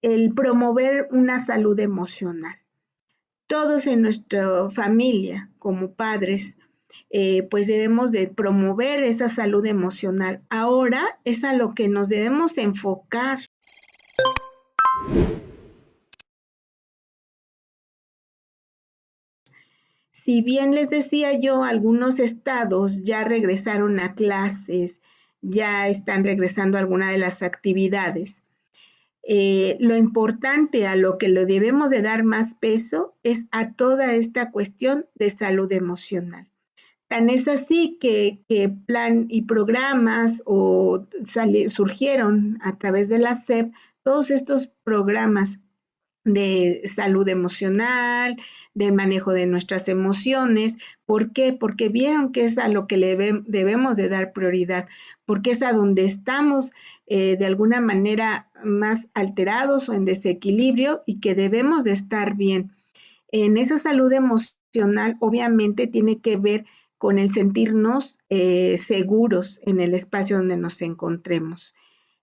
el promover una salud emocional. Todos en nuestra familia, como padres, pues debemos de promover esa salud emocional. Ahora es a lo que nos debemos enfocar. Si bien les decía yo, algunos estados ya regresaron a clases, ya están regresando a alguna de las actividades. Lo importante, a lo que le debemos de dar más peso, es a toda esta cuestión de salud emocional. Tan es así que plan y programas surgieron a través de la SEP, todos estos programas de salud emocional, del manejo de nuestras emociones. ¿Por qué? Porque vieron que es a lo que debemos de dar prioridad, porque es a donde estamos de alguna manera más alterados o en desequilibrio y que debemos de estar bien. En esa salud emocional obviamente tiene que ver con el sentirnos seguros en el espacio donde nos encontremos,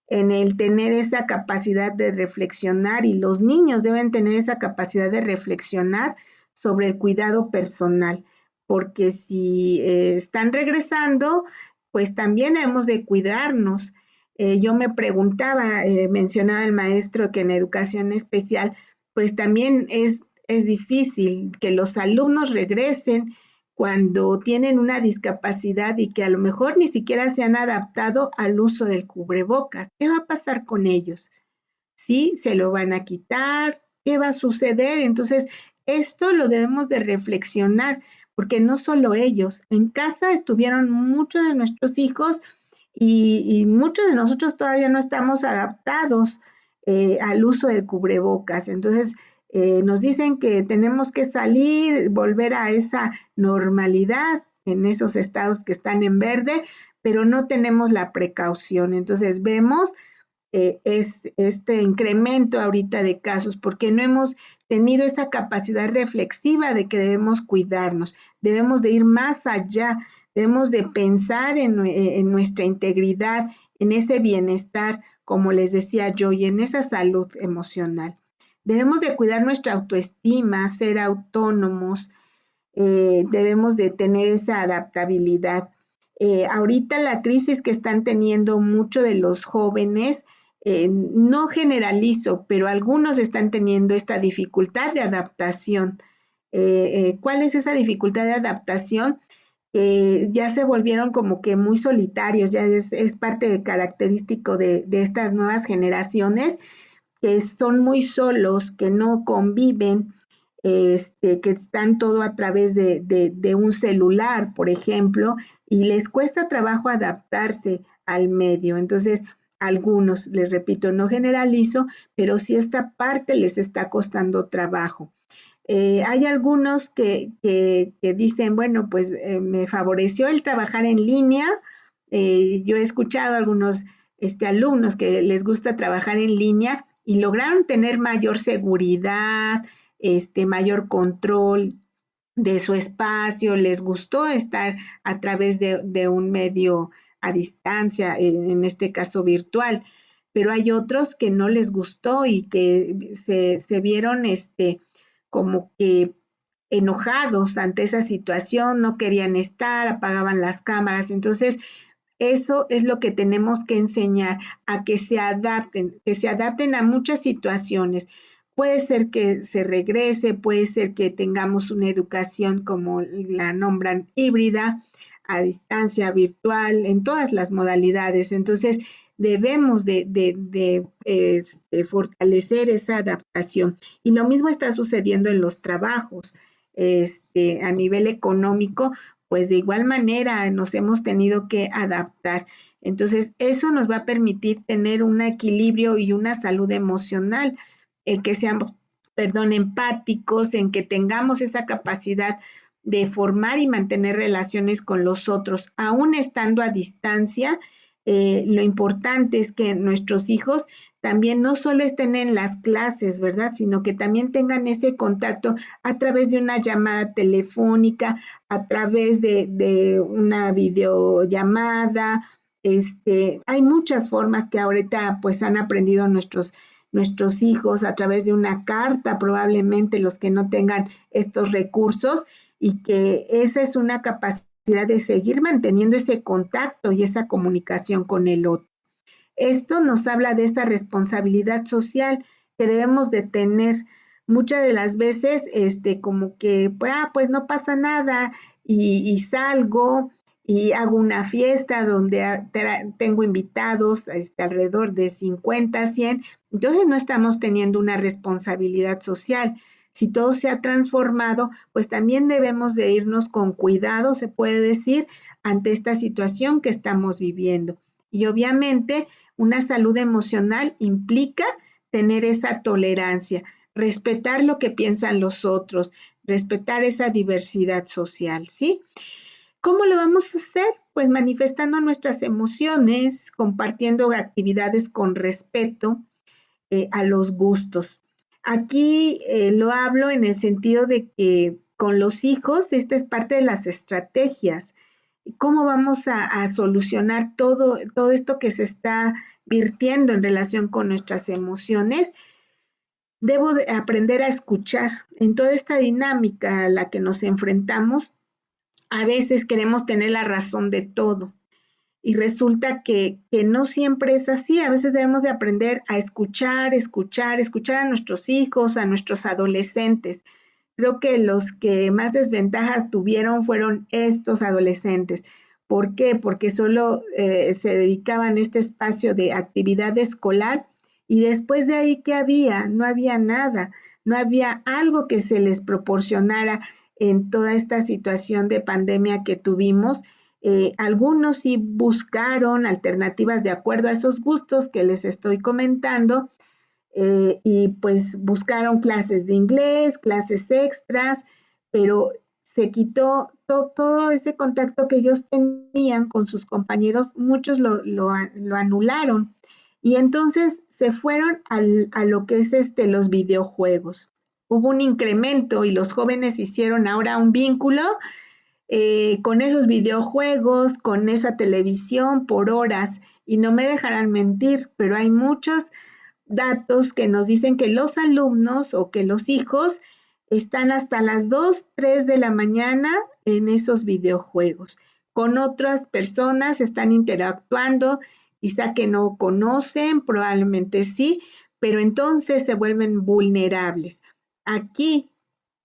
en el tener esa capacidad de reflexionar, y los niños deben tener esa capacidad de reflexionar sobre el cuidado personal, porque si están regresando, pues también debemos de cuidarnos. Yo me preguntaba, mencionaba el maestro que en educación especial, pues también es difícil que los alumnos regresen cuando tienen una discapacidad y que a lo mejor ni siquiera se han adaptado al uso del cubrebocas. ¿Qué va a pasar con ellos? ¿Sí? ¿Se lo van a quitar? ¿Qué va a suceder? Entonces, esto lo debemos de reflexionar, porque no solo ellos, en casa estuvieron muchos de nuestros hijos y muchos de nosotros todavía no estamos adaptados al uso del cubrebocas. Entonces, nos dicen que tenemos que salir, volver a esa normalidad en esos estados que están en verde, pero no tenemos la precaución. Entonces, vemos este incremento ahorita de casos porque no hemos tenido esa capacidad reflexiva de que debemos cuidarnos, debemos de ir más allá, debemos de pensar en nuestra integridad, en ese bienestar, como les decía yo, y en esa salud emocional. Debemos de cuidar nuestra autoestima, ser autónomos, debemos de tener esa adaptabilidad. Ahorita la crisis que están teniendo muchos de los jóvenes, no generalizo, pero algunos están teniendo esta dificultad de adaptación. ¿Cuál es esa dificultad de adaptación? Ya se volvieron como que muy solitarios, ya es parte característico de estas nuevas generaciones, que son muy solos, que no conviven, que están todo a través de un celular, por ejemplo, y les cuesta trabajo adaptarse al medio. Entonces, algunos, les repito, no generalizo, pero sí esta parte les está costando trabajo. Hay algunos que dicen, bueno, pues me favoreció el trabajar en línea. Yo he escuchado a algunos alumnos que les gusta trabajar en línea y lograron tener mayor seguridad, mayor control de su espacio, les gustó estar a través de un medio a distancia, en este caso virtual, pero hay otros que no les gustó y que se vieron como que enojados ante esa situación, no querían estar, apagaban las cámaras. Entonces, eso es lo que tenemos que enseñar, a que se adapten a muchas situaciones. Puede ser que se regrese, puede ser que tengamos una educación como la nombran híbrida, a distancia, virtual, en todas las modalidades. Entonces, debemos de fortalecer esa adaptación. Y lo mismo está sucediendo en los trabajos. A nivel económico, pues de igual manera nos hemos tenido que adaptar. Entonces, eso nos va a permitir tener un equilibrio y una salud emocional, el que seamos, empáticos, en que tengamos esa capacidad de formar y mantener relaciones con los otros, aún estando a distancia. Lo importante es que nuestros hijos también no solo estén en las clases, ¿verdad? Sino que también tengan ese contacto a través de una llamada telefónica, a través de una videollamada. Hay muchas formas que ahorita pues han aprendido nuestros nuestros hijos a través de una carta, probablemente los que no tengan estos recursos, y que esa es una capacidad de seguir manteniendo ese contacto y esa comunicación con el otro. Esto nos habla de esa responsabilidad social que debemos de tener. Muchas de las veces, como que, pues no pasa nada y salgo y hago una fiesta donde tengo invitados alrededor de 50, 100, entonces no estamos teniendo una responsabilidad social. Si todo se ha transformado, pues también debemos de irnos con cuidado, se puede decir, ante esta situación que estamos viviendo. Y obviamente una salud emocional implica tener esa tolerancia, respetar lo que piensan los otros, respetar esa diversidad social, ¿sí? ¿Cómo lo vamos a hacer? Pues manifestando nuestras emociones, compartiendo actividades con respeto a los gustos. Aquí lo hablo en el sentido de que con los hijos, esta es parte de las estrategias. ¿Cómo vamos a solucionar todo esto que se está virtiendo en relación con nuestras emociones? Debo de aprender a escuchar. En toda esta dinámica a la que nos enfrentamos, a veces queremos tener la razón de todo y resulta que no siempre es así. A veces debemos de aprender a escuchar a nuestros hijos, a nuestros adolescentes. Creo que los que más desventajas tuvieron fueron estos adolescentes. ¿Por qué? Porque solo se dedicaban a este espacio de actividad escolar y después de ahí, ¿qué había? No había nada, no había algo que se les proporcionara en toda esta situación de pandemia que tuvimos. Algunos sí buscaron alternativas de acuerdo a esos gustos que les estoy comentando, y pues buscaron clases de inglés, clases extras, pero se quitó todo ese contacto que ellos tenían con sus compañeros, muchos lo anularon y entonces se fueron a lo que es los videojuegos. Hubo un incremento y los jóvenes hicieron ahora un vínculo con esos videojuegos, con esa televisión por horas, y no me dejarán mentir, pero hay muchos datos que nos dicen que los alumnos o que los hijos están hasta las 2, 3 de la mañana en esos videojuegos. Con otras personas están interactuando, quizá que no conocen, probablemente sí, pero entonces se vuelven vulnerables. Aquí,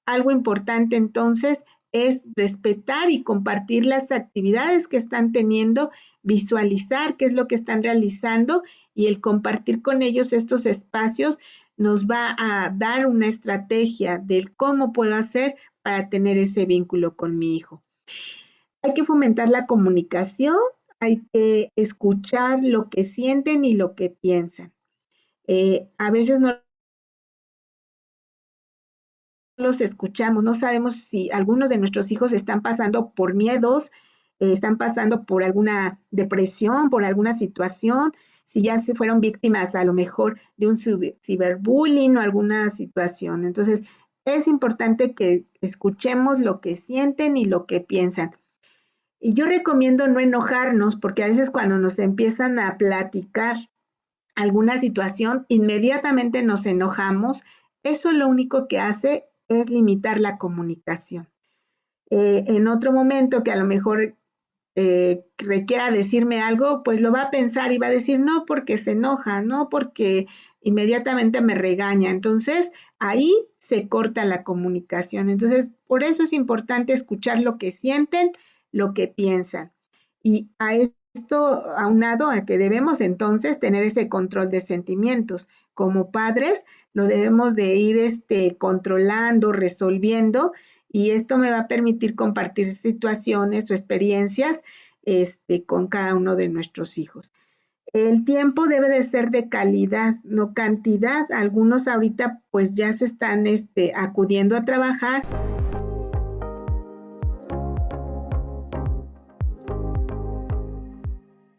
algo importante entonces es respetar y compartir las actividades que están teniendo, visualizar qué es lo que están realizando y el compartir con ellos estos espacios nos va a dar una estrategia del cómo puedo hacer para tener ese vínculo con mi hijo. Hay que fomentar la comunicación, hay que escuchar lo que sienten y lo que piensan. A veces no los escuchamos, no sabemos si algunos de nuestros hijos están pasando por miedos, están pasando por alguna depresión, por alguna situación, si ya se fueron víctimas a lo mejor de un ciberbullying o alguna situación. Entonces, es importante que escuchemos lo que sienten y lo que piensan. Y yo recomiendo no enojarnos porque a veces cuando nos empiezan a platicar alguna situación, inmediatamente nos enojamos. Eso lo único que hace es limitar la comunicación. En otro momento que a lo mejor requiera decirme algo, pues lo va a pensar y va a decir no porque se enoja, no porque inmediatamente me regaña. Entonces, ahí se corta la comunicación. Entonces, por eso es importante escuchar lo que sienten, lo que piensan. Y a esto aunado a que debemos entonces tener ese control de sentimientos. Como padres lo debemos de ir controlando, resolviendo, y esto me va a permitir compartir situaciones o experiencias con cada uno de nuestros hijos. El tiempo debe de ser de calidad, no cantidad. Algunos ahorita pues ya se están acudiendo a trabajar